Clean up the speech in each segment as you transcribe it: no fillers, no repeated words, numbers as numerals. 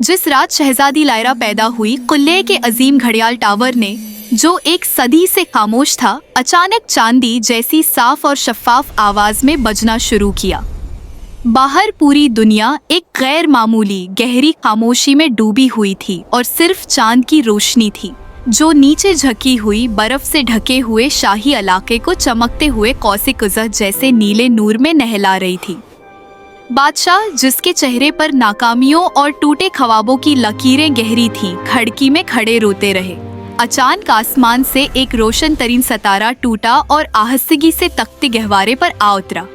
जिस रात शहजादी लायरा पैदा हुई, कुल्ले के अजीम घड़ियाल टावर ने, जो एक सदी से खामोश था, अचानक चांदी जैसी साफ और शफाफ आवाज में बजना शुरू किया। बाहर पूरी दुनिया एक गैर मामूली गहरी खामोशी में डूबी हुई थी और सिर्फ चांद की रोशनी थी, जो नीचे झकी हुई बर्फ से ढके हुए शाही इलाके को चमकते हुए कौसे कुज़ह जैसे नीले नूर में नहला रही थी। बादशाह, जिसके चेहरे पर नाकामियों और टूटे ख्वाबों की लकीरें गहरी थीं, खिड़की में खड़े रोते रहे। अचानक आसमान से एक रोशन तरीन सितारा टूटा और आहस्तगी से तख्ते गहवारे पर आ उतरा।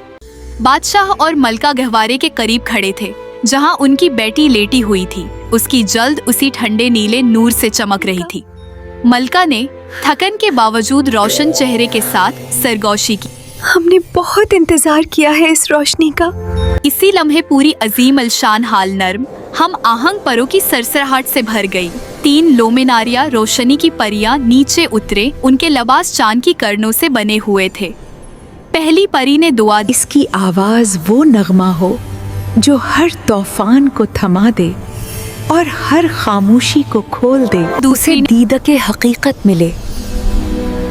बादशाह और मलका गहवारे के करीब खड़े थे, जहां उनकी बेटी लेटी हुई थी। उसकी जल्द उसी ठंडे नीले नूर से चमक रही थी। मलका ने थकन के बावजूद रोशन चेहरे के साथ सरगोशी की। हमने बहुत इंतजार किया है इस रोशनी का। इसी लम्हे पूरी अजीम अलशान हाल नर्म हम आहंग परों की सरसराहट से भर गई। 3 लोमेनारिया रोशनी की परियां नीचे उतरे। उनके लिबास चांद की कर्नों से बने हुए थे। पहली परी ने दुआ दी, इसकी आवाज वो नगमा हो जो हर तूफान को थमा दे और हर खामोशी को खोल दे। दूसरी दीदके हकीकत मिले,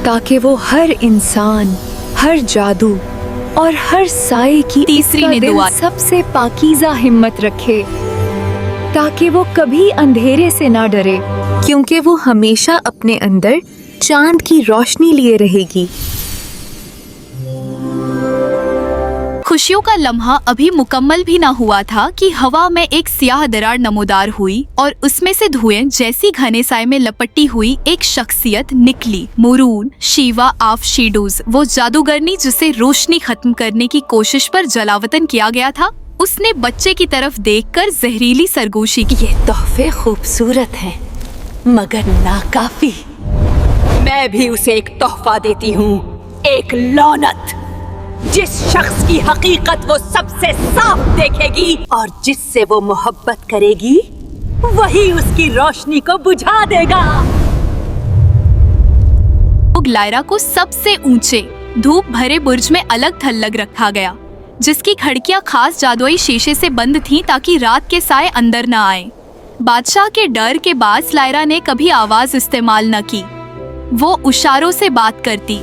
ताकि वो हर इंसान, हर जादू और हर साए की तीसरी ने दुआ सबसे पाकीज़ा हिम्मत रखे, ताकि वो कभी अंधेरे से ना डरे, क्योंकि वो हमेशा अपने अंदर चांद की रोशनी लिए रहेगी। खुशियों का लम्हा अभी मुकम्मल भी न हुआ था कि हवा में एक स्याह दरार नमोदार हुई और उसमें से धुएं जैसी घने साए में लपटी हुई एक शख्सियत निकली। मुरून शीवा आफ शीडूज, वो जादूगरनी जिसे रोशनी खत्म करने की कोशिश पर जलावतन किया गया था। उसने बच्चे की तरफ देखकर जहरीली सरगोशी की। ये तोहफे खूबसूरत हैं, मगर नाकाफी। मैं भी उसे एक तोहफा देती हूँ, एक लौनत। जिस शख्स की हकीकत वो सबसे साफ देखेगी और जिससे वो मोहब्बत करेगी, वही उसकी रोशनी को बुझा देगा। लायरा को सबसे ऊंचे धूप भरे बुर्ज में अलग थलग रखा गया, जिसकी खिड़कियां खास जादुई शीशे से बंद थीं ताकि रात के साए अंदर न आए। बादशाह के डर के बाद लायरा ने कभी आवाज इस्तेमाल न की। वो इशारों से बात करती,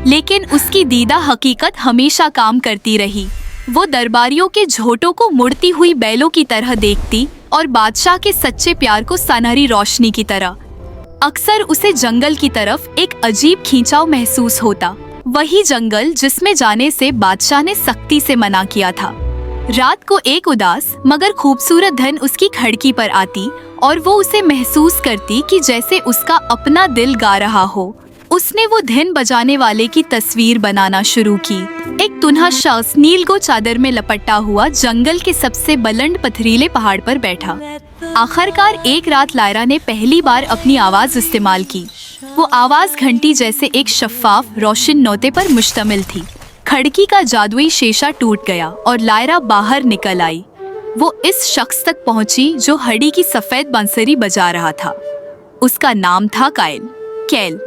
लेकिन उसकी दीदा हकीकत हमेशा काम करती रही। वो दरबारियों के झोटों को मुड़ती हुई बैलों की तरह देखती और बादशाह के सच्चे प्यार को सनहरी रोशनी की तरह। अक्सर उसे जंगल की तरफ एक अजीब खींचाव महसूस होता, वही जंगल जिसमें जाने से बादशाह ने सख्ती से मना किया था। रात को एक उदास मगर खूबसूरत धन उसकी खिड़की पर आती और वो उसे महसूस करती कि जैसे उसका अपना दिल गा रहा हो। उसने वो धन बजाने वाले की तस्वीर बनाना शुरू की। एक तुन्हा शख्स नीलगो चादर में लपटा हुआ जंगल के सबसे बुलंद पथरीले पहाड़ पर बैठा। आखिरकार एक रात लायरा ने पहली बार अपनी आवाज इस्तेमाल की। वो आवाज घंटी जैसे एक शफाफ रोशन नोते पर मुश्तमिल थी। खिड़की का जादुई शीशा टूट गया और लायरा बाहर निकल आई। वो इस शख्स तक पहुंची जो हड्डी की सफेद बांसुरी बजा रहा था। उसका नाम था कैल।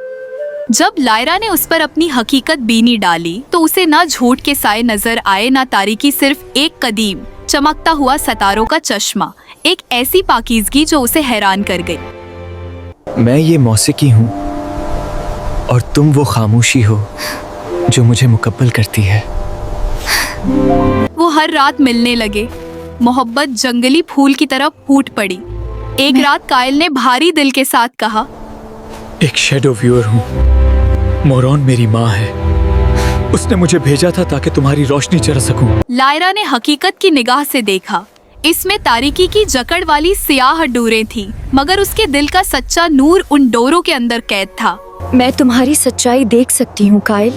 जब लायरा ने उस पर अपनी हकीकत बीनी डाली तो उसे ना झूठ के साए नजर आए, ना तारीकी, सिर्फ एक कदीम चमकता हुआ सितारों का चश्मा, एक ऐसी पाकीज़गी जो उसे हैरान कर गई। मैं ये मौसीकी हूँ और तुम वो खामोशी हो जो मुझे मुकब्बल करती है। वो हर रात मिलने लगे। मोहब्बत जंगली फूल की तरह फूट पड़ी। एक रात कायल ने भारी दिल के साथ कहा, एक शैडो व्यूअर हूँ। मोरॉन मेरी माँ है। उसने मुझे भेजा था ताकि तुम्हारी रोशनी चढ़ सकूं। लायरा ने हकीकत की निगाह से देखा। इसमें तारीकी की जकड़ वाली सियाह डोरें थीं, मगर उसके दिल का सच्चा नूर उन डोरों के अंदर कैद था। मैं तुम्हारी सच्चाई देख सकती हूँ कायल।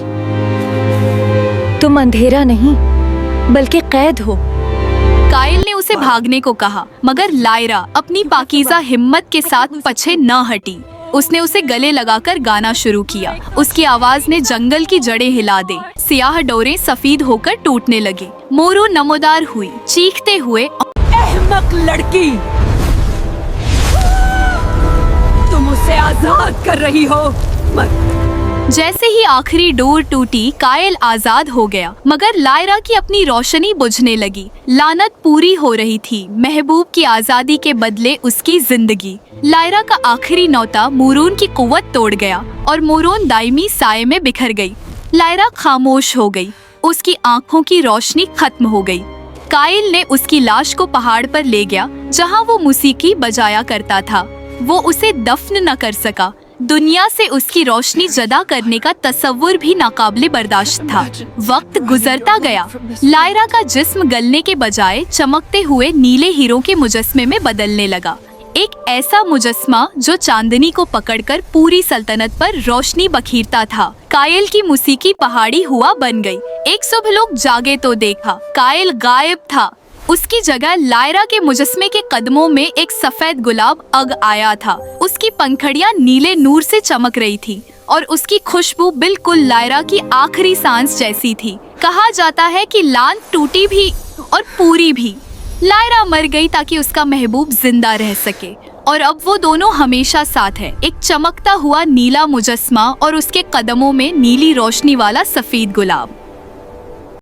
तुम अंधेरा नहीं बल्कि कैद हो। कायल ने उसे भागने को कहा, मगर लायरा अपनी पाकीज़ा हिम्मत के साथ पीछे न हटी। उसने उसे गले लगाकर गाना शुरू किया। उसकी आवाज ने जंगल की जड़ें हिला दी। सियाह डोरें सफेद होकर टूटने लगी। मोरू नमोदार हुई, चीखते हुए, अहमक लड़की, तुम उसे आजाद कर रही हो, जैसे ही आखिरी डोर टूटी, कायल आजाद हो गया, मगर लायरा की अपनी रोशनी बुझने लगी। लानत पूरी हो रही थी, महबूब की आजादी के बदले उसकी जिंदगी। लायरा का आखिरी नौता मोरून की कुव्वत तोड़ गया और मोरून दायमी साये में बिखर गई। लायरा खामोश हो गई, उसकी आंखों की रोशनी खत्म हो गई। कायल ने उसकी लाश को पहाड़ पर ले गया जहां वो मौसीकी बजाया करता था। वो उसे दफन न कर सका। दुनिया से उसकी रोशनी जदा करने का तसव्वुर भी नाकाबिले बर्दाश्त था। वक्त गुजरता गया। लायरा का जिस्म गलने के बजाय चमकते हुए नीले हीरो के मुजस्मे में बदलने लगा। एक ऐसा मुजस्मा जो चांदनी को पकड़कर पूरी सल्तनत पर रोशनी बखेरता था। कायल की मौसीकी पहाड़ी हुआ बन गई। एक सुबह लोग जागे तो देखा कायल गायब था। उसकी जगह लायरा के मुजस्मे के कदमों में एक सफेद गुलाब अग आया था। उसकी पंखड़ियां नीले नूर से चमक रही थी और उसकी खुशबू बिल्कुल लायरा की आखिरी सांस जैसी थी। कहा जाता है कि लान टूटी भी और पूरी भी। लायरा मर गई ताकि उसका महबूब जिंदा रह सके, और अब वो दोनों हमेशा साथ है। एक चमकता हुआ नीला मुजस्मा और उसके कदमों में नीली रोशनी वाला सफेद गुलाब।